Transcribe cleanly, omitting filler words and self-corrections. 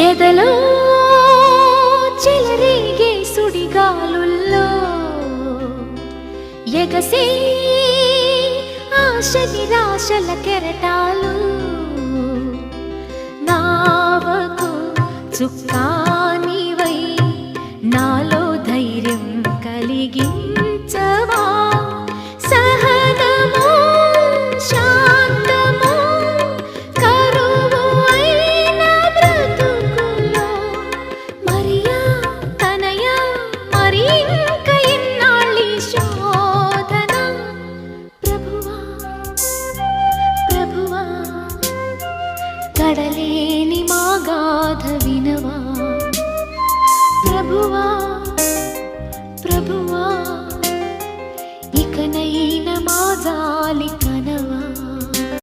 ఎదలో చెలరేగే సుడిగాలుల్లో ఎగసే ఆశ నిరాశల కెరటాలు నావకు చుక్కానివై నాలో ధైర్యం కలిగించవా సహనము శాంతము కరువు అయిన బ్రతుకులో మరియా తనయా మరి ఇంక ఎన్నాళ్ళీ శోధన ప్రభువా ప్రభువా కడలేని మా గాథ వినవా ప్రభువా ప్రభువా ఇకనైన మా జాలి